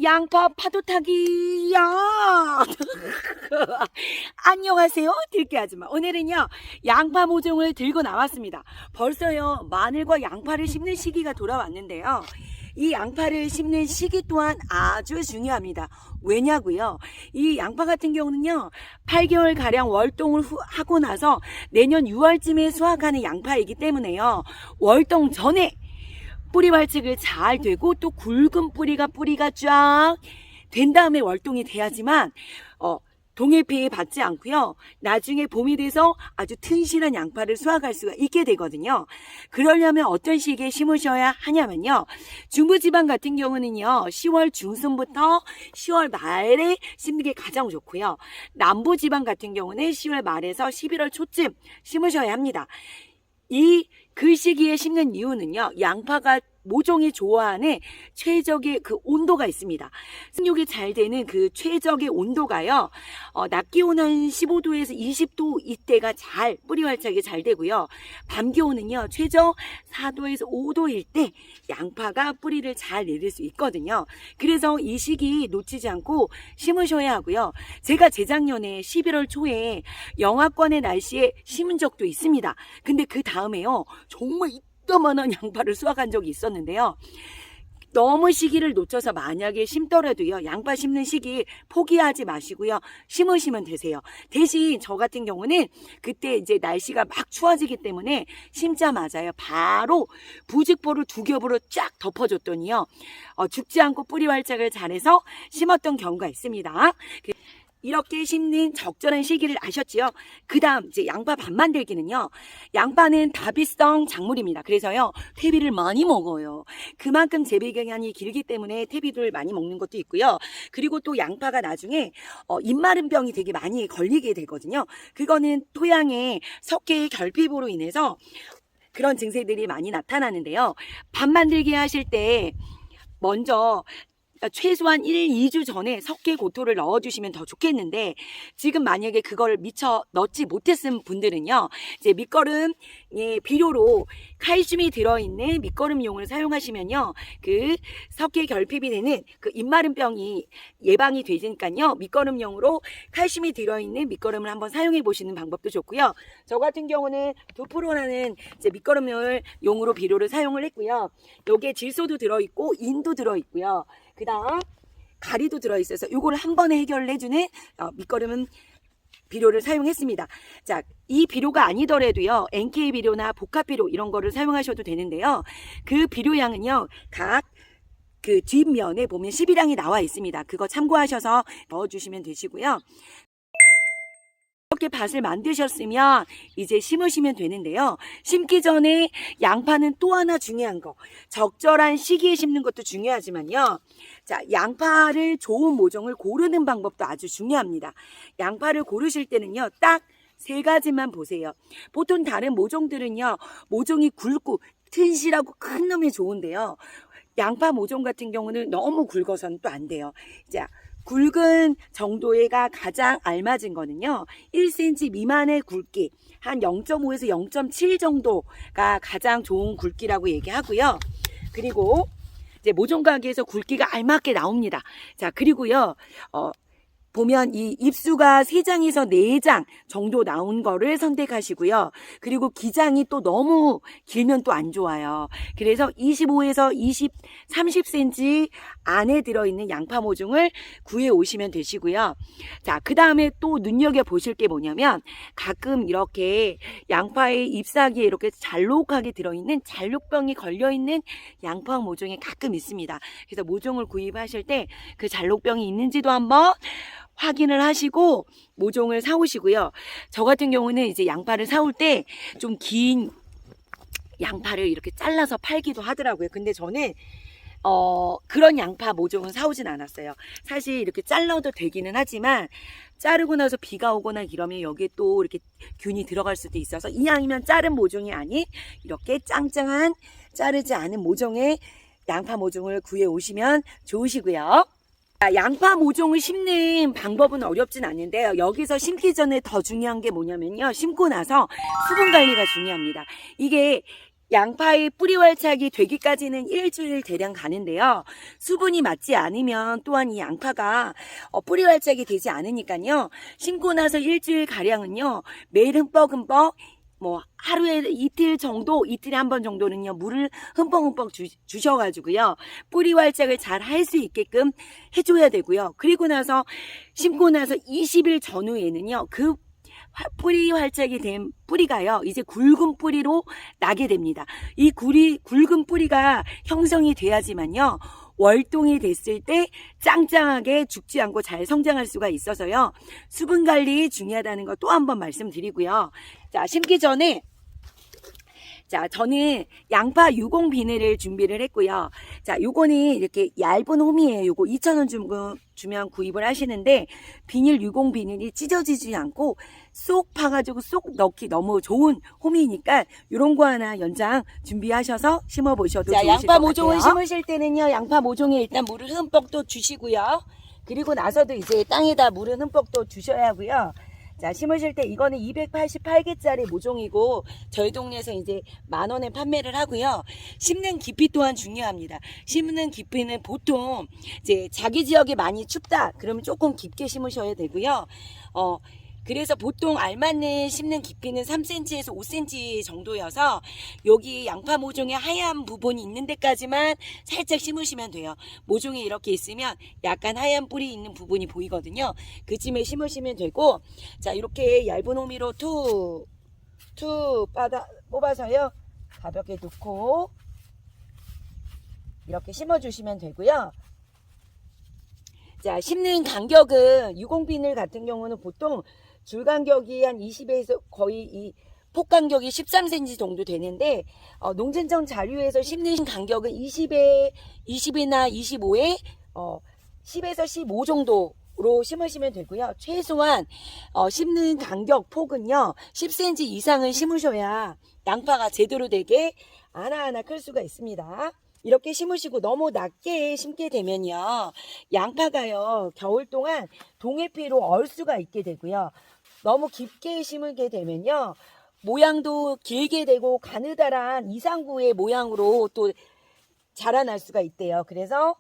양파 파도 타기야. 안녕하세요, 들깨 아줌마. 오늘은요 양파 모종을 들고 나왔습니다. 벌써요 마늘과 양파를 심는 시기가 돌아왔는데요, 이 양파를 심는 시기 또한 아주 중요합니다. 왜냐고요? 이 양파 같은 경우는요 8개월 가량 월동을 하고 나서 내년 6월쯤에 수확하는 양파이기 때문에요, 월동 전에 뿌리 발색을 잘 되고 또 굵은 뿌리가 쫙 된 다음에 월동이 돼야지만 동해 피해 받지 않고요, 나중에 봄이 돼서 아주 튼실한 양파를 수확할 수가 있게 되거든요. 그러려면 어떤 시기에 심으셔야 하냐면요, 중부지방 같은 경우는요 10월 중순부터 10월 말에 심는 게 가장 좋고요, 남부지방 같은 경우는 10월 말에서 11월 초쯤 심으셔야 합니다. 그 시기에 심는 이유는요, 양파가 모종이 좋아하는 최적의 그 온도가 있습니다. 생육이 잘 되는 그 최적의 온도가요, 낮 기온 한 15도에서 20도 이때가 잘 뿌리 활착이 잘 되고요, 밤 기온은요 최저 4도에서 5도일 때 양파가 뿌리를 잘 내릴 수 있거든요. 그래서 이 시기 놓치지 않고 심으셔야 하고요. 제가 재작년에 11월 초에 영하권의 날씨에 심은 적도 있습니다. 근데 그 다음에요 정말 이따만한 양파를 수확한 적이 있었는데요, 너무 시기를 놓쳐서 만약에 심더라도요 양파 심는 시기 포기하지 마시고요, 심으시면 되세요. 대신 저 같은 경우는 그때 이제 날씨가 막 추워지기 때문에 심자마자요 바로 부직포를 2겹으로 쫙 덮어줬더니요 죽지 않고 뿌리 활착을 잘해서 심었던 경우가 있습니다. 이렇게 심는 적절한 시기를 아셨지요? 그 다음 이제 양파 밥 만들기는요, 양파는 다비성 작물입니다. 그래서요 퇴비를 많이 먹어요. 그만큼 재배 기간이 길기 때문에 퇴비를 많이 먹는 것도 있고요, 그리고 또 양파가 나중에 입마른 병이 되게 많이 걸리게 되거든요. 그거는 토양의 석회의 결핍으로 인해서 그런 증세들이 많이 나타나는데요, 밥 만들기 하실 때 먼저 최소한 1, 2주 전에 석회 고토를 넣어주시면 더 좋겠는데, 지금 만약에 그걸 미처 넣지 못했은 분들은요 이제 밑거름 비료로 칼슘이 들어있는 밑거름용을 사용하시면요 그 석회 결핍이 되는 그 입마른 병이 예방이 되니까요, 밑거름용으로 칼슘이 들어있는 밑거름을 한번 사용해 보시는 방법도 좋고요. 저 같은 경우는 2%라는 이제 밑거름용을 용으로 비료를 사용을 했고요, 여기에 질소도 들어있고 인도 들어있고요, 그 다음 가리도 들어있어서 요거를 한 번에 해결을 해주는 밑거름은 비료를 사용했습니다. 자, 이 비료가 아니더라도요 NK 비료나 복합 비료 이런 거를 사용하셔도 되는데요, 그 비료량은요 각 그 뒷면에 보면 12량이 나와 있습니다. 그거 참고하셔서 넣어주시면 되시고요. 이렇게 밭을 만드셨으면 이제 심으시면 되는데요, 심기 전에 양파는 또 하나 중요한 거, 적절한 시기에 심는 것도 중요하지만요, 자, 양파를 좋은 모종을 고르는 방법도 아주 중요합니다. 양파를 고르실 때는요 딱 3가지만 보세요. 보통 다른 모종들은요 모종이 굵고 튼실하고 큰 놈이 좋은데요, 양파 모종 같은 경우는 너무 굵어서는 또 안 돼요. 자, 굵은 정도가 가장 알맞은 거는요 1cm 미만의 굵기, 한 0.5에서 0.7 정도가 가장 좋은 굵기라고 얘기하고요. 그리고 이제 모종 가게에서 굵기가 알맞게 나옵니다. 자, 그리고요 보면 이 잎수가 3장에서 4장 정도 나온 거를 선택하시고요. 그리고 기장이 또 너무 길면 또 안 좋아요. 그래서 25에서 30cm 안에 들어있는 양파 모종을 구해 오시면 되시고요. 자, 그 다음에 또 눈여겨보실 게 뭐냐면, 가끔 이렇게 양파의 잎사귀에 이렇게 잘록하게 들어있는 잘록병이 걸려있는 양파 모종이 가끔 있습니다. 그래서 모종을 구입하실 때 그 잘록병이 있는지도 한번 확인을 하시고 모종을 사오시고요. 저 같은 경우는 이제 양파를 사올 때 좀 긴 양파를 이렇게 잘라서 팔기도 하더라고요. 근데 저는 그런 양파 모종은 사오진 않았어요. 사실 이렇게 잘라도 되기는 하지만 자르고 나서 비가 오거나 이러면 여기에 또 이렇게 균이 들어갈 수도 있어서 이왕이면 자른 모종이 아닌 이렇게 짱짱한 자르지 않은 모종의 양파 모종을 구해 오시면 좋으시고요. 양파 모종을 심는 방법은 어렵진 않은데요, 여기서 심기 전에 더 중요한 게 뭐냐면요, 심고 나서 수분 관리가 중요합니다. 이게 양파의 뿌리 활착이 되기까지는 일주일 대량 가는데요. 수분이 맞지 않으면 또한 이 양파가 뿌리 활착이 되지 않으니까요. 심고 나서 일주일 가량은요. 매일 흠뻑흠뻑 하루에 이틀 정도, 이틀에 한 번 정도는요, 물을 흠뻑흠뻑 주셔가지고요, 뿌리 활착을 잘 할 수 있게끔 해줘야 되고요. 그리고 나서, 심고 나서 20일 전후에는요, 그 뿌리 활착이 된 뿌리가요, 이제 굵은 뿌리로 나게 됩니다. 이 굵은 뿌리가 형성이 돼야지만요, 월동이 됐을 때 짱짱하게 죽지 않고 잘 성장할 수가 있어서요. 수분 관리 중요하다는 거 또 한 번 말씀드리고요. 자, 심기 전에 저는 양파 유공 비닐을 준비를 했고요. 자, 요거는 이렇게 얇은 홈이에요. 요거 2,000원 주면 구입을 하시는데, 유공 비닐이 찢어지지 않고 쏙 파가지고 쏙 넣기 너무 좋은 홈이니까 요런 거 하나 연장 준비하셔서 심어보셔도 좋으실 것 같아요. 양파 모종을 심으실 때는요, 양파 모종에 일단 물을 흠뻑 또 주시고요. 그리고 나서도 이제 땅에다 물을 흠뻑 또 주셔야 하고요. 자, 심으실 때 이거는 288개짜리 모종이고 저희 동네에서 이제 10,000원에 판매를 하고요. 심는 깊이 또한 중요합니다. 심는 깊이는 보통 이제 자기 지역이 많이 춥다 그러면 조금 깊게 심으셔야 되고요. 그래서 보통 알맞는 심는 깊이는 3cm에서 5cm 정도여서 여기 양파 모종에 하얀 부분이 있는 데까지만 살짝 심으시면 돼요. 모종이 이렇게 있으면 약간 하얀 뿌리 있는 부분이 보이거든요. 그쯤에 심으시면 되고, 자, 이렇게 얇은 호미로 툭 뽑아서요. 가볍게 놓고 이렇게 심어주시면 되고요. 자, 심는 간격은 유공비닐 같은 경우는 보통 줄 간격이 한 20에서 거의 이 폭 간격이 13cm 정도 되는데, 농진청 자료에서 심는 간격은 20이나 25에 10에서 15 정도로 심으시면 되고요. 최소한 심는 간격 폭은요 10cm 이상은 심으셔야 양파가 제대로 되게 하나하나 클 수가 있습니다. 이렇게 심으시고 너무 낮게 심게 되면요, 양파가요 겨울 동안 동해피로 얼 수가 있게 되고요. 너무 깊게 심게 되면요, 모양도 길게 되고 가느다란 이상구의 모양으로 또 자라날 수가 있대요. 그래서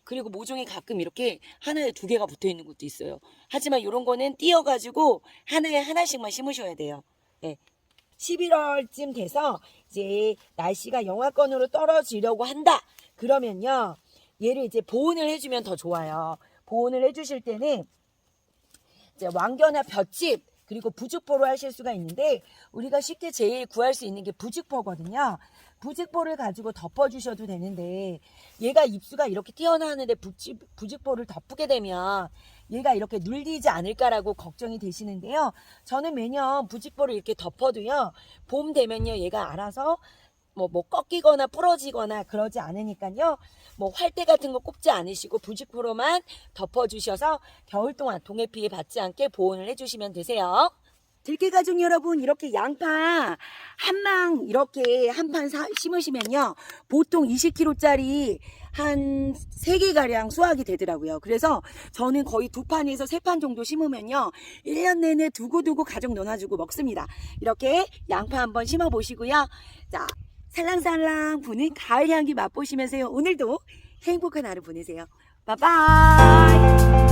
그리고 모종이 가끔 이렇게 하나에 2개가 붙어 있는 것도 있어요. 하지만 이런 거는 띄어가지고 하나에 하나씩만 심으셔야 돼요. 네. 11월쯤 돼서 이제 날씨가 영하권으로 떨어지려고 한다 그러면요, 얘를 이제 보온을 해주면 더 좋아요. 보온을 해주실 때는 이제 왕겨나 볏짚 그리고 부직포로 하실 수가 있는데, 우리가 쉽게 제일 구할 수 있는 게 부직포거든요. 부직포를 가지고 덮어주셔도 되는데, 얘가 입수가 이렇게 튀어나오는데 부직포를 덮게 되면 얘가 이렇게 눌리지 않을까라고 걱정이 되시는데요. 저는 매년 부직포를 이렇게 덮어도요, 봄 되면요 얘가 알아서 뭐 꺾이거나 부러지거나 그러지 않으니까요. 활대 같은 거 꼽지 않으시고 부직포로만 덮어주셔서 겨울 동안 동해피해 받지 않게 보온을 해주시면 되세요. 들깨가족 여러분, 이렇게 양파 한망 이렇게 한 판 심으시면요, 보통 20kg짜리 한 3개가량 수확이 되더라고요. 그래서 저는 거의 2판에서 3판 정도 심으면요 1년 내내 두고두고 가족 넣어주고 먹습니다. 이렇게 양파 한번 심어 보시고요. 자, 살랑살랑 부는 가을 향기 맛보시면서요, 오늘도 행복한 하루 보내세요. 바이바이.